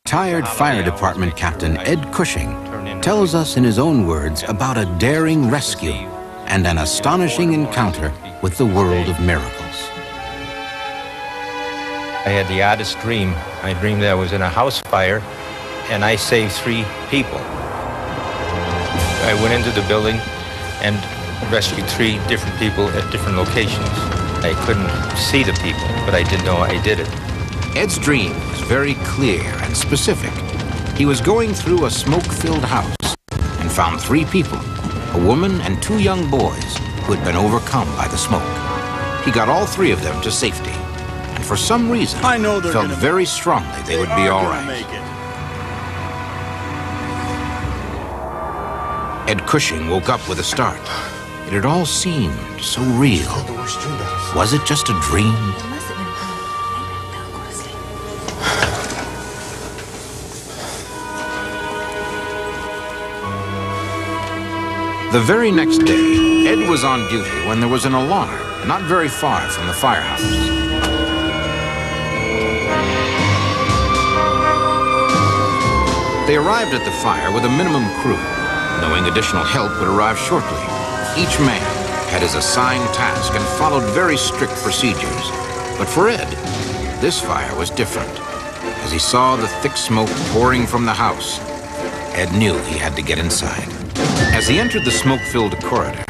Retired fire department captain Ed Cushing tells us in his own words about a daring rescue and an astonishing encounter with the world of miracles. I had the oddest dream. I dreamed that I was in a house fire and I saved 3 people. I went into the building and rescued 3 different people at different locations. I couldn't see the people, but I did know I did it. Ed's dream was very clear and specific. He was going through a smoke-filled house and found 3 people, a woman and 2 young boys who had been overcome by the smoke. He got all 3 of them to safety, and for some reason felt very strongly they would be all right. Ed Cushing woke up with a start. It had all seemed so real. Was it just a dream? The very next day, Ed was on duty when there was an alarm not very far from the firehouse. They arrived at the fire with a minimum crew, knowing additional help would arrive shortly. Each man had his assigned task and followed very strict procedures. But for Ed, this fire was different. As he saw the thick smoke pouring from the house, Ed knew he had to get inside. As he entered the smoke-filled corridor,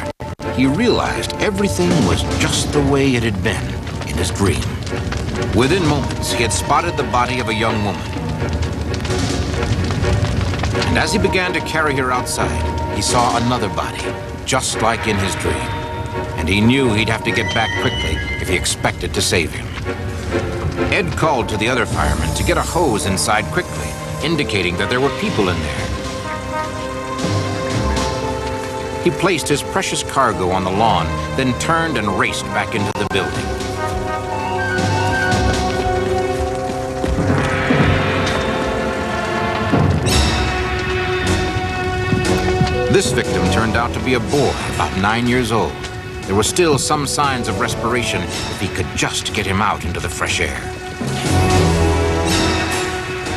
he realized everything was just the way it had been in his dream. Within moments, he had spotted the body of a young woman. And as he began to carry her outside, he saw another body, just like in his dream. And he knew he'd have to get back quickly if he expected to save him. Ed called to the other firemen to get a hose inside quickly, indicating that there were people in there. He placed his precious cargo on the lawn, then turned and raced back into the building. This victim turned out to be a boy about 9 years old. There were still some signs of respiration if he could just get him out into the fresh air.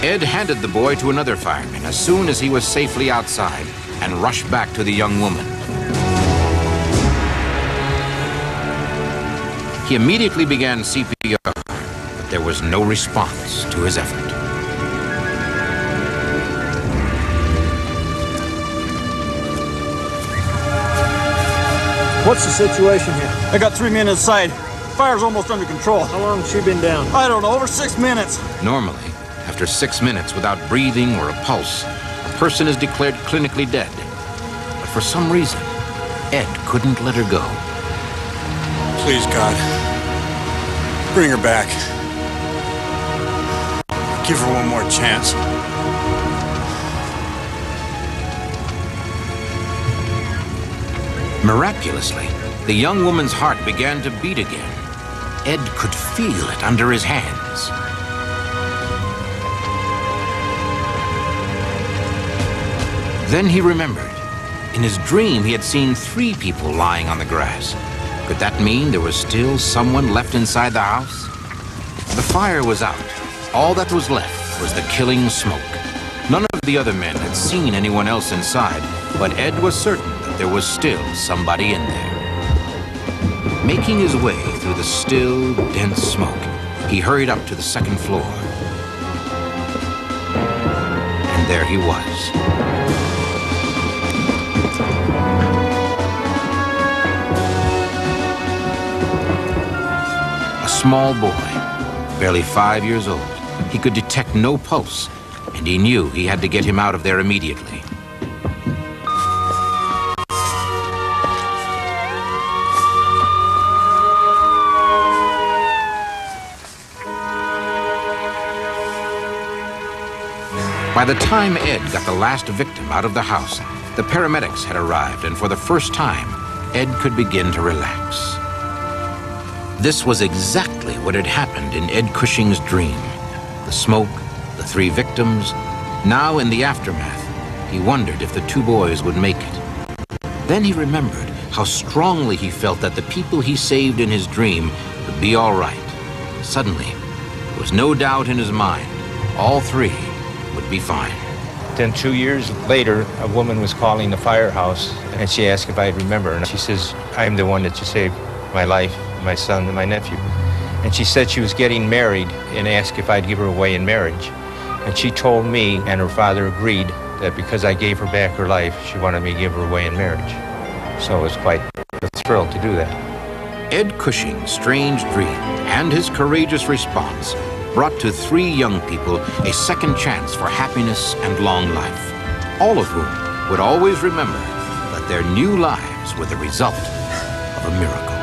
Ed handed the boy to another fireman as soon as he was safely outside and rushed back to the young woman. He immediately began CPR, but there was no response to his effort. What's the situation here? I got 3 men inside. Fire's almost under control. How long has she been down? I don't know, over 6 minutes. Normally, after 6 minutes without breathing or a pulse, a person is declared clinically dead. But for some reason, Ed couldn't let her go. Please, God, bring her back. Give her one more chance. Miraculously, the young woman's heart began to beat again. Ed could feel it under his hands. Then he remembered. In his dream, he had seen 3 people lying on the grass. Could that mean there was still someone left inside the house? The fire was out. All that was left was the killing smoke. None of the other men had seen anyone else inside, but Ed was certain that there was still somebody in there. Making his way through the still, dense smoke, he hurried up to the 2nd floor. And there he was. A small boy, barely 5 years old. He could detect no pulse, and he knew he had to get him out of there immediately. By the time Ed got the last victim out of the house, the paramedics had arrived, and for the first time, Ed could begin to relax. This was exactly what had happened in Ed Cushing's dream. The smoke, the 3 victims. Now in the aftermath, he wondered if the 2 boys would make it. Then he remembered how strongly he felt that the people he saved in his dream would be all right. Suddenly, there was no doubt in his mind. All 3 would be fine. Then 2 years later, a woman was calling the firehouse, and she asked if I'd remember. And she says, I'm the one that you saved my life, my son, and my nephew. And she said she was getting married and asked if I'd give her away in marriage. And she told me, and her father agreed, that because I gave her back her life, she wanted me to give her away in marriage. So it was quite a thrill to do that. Ed Cushing's strange dream and his courageous response brought to 3 young people a second chance for happiness and long life, all of whom would always remember that their new lives were the result of a miracle.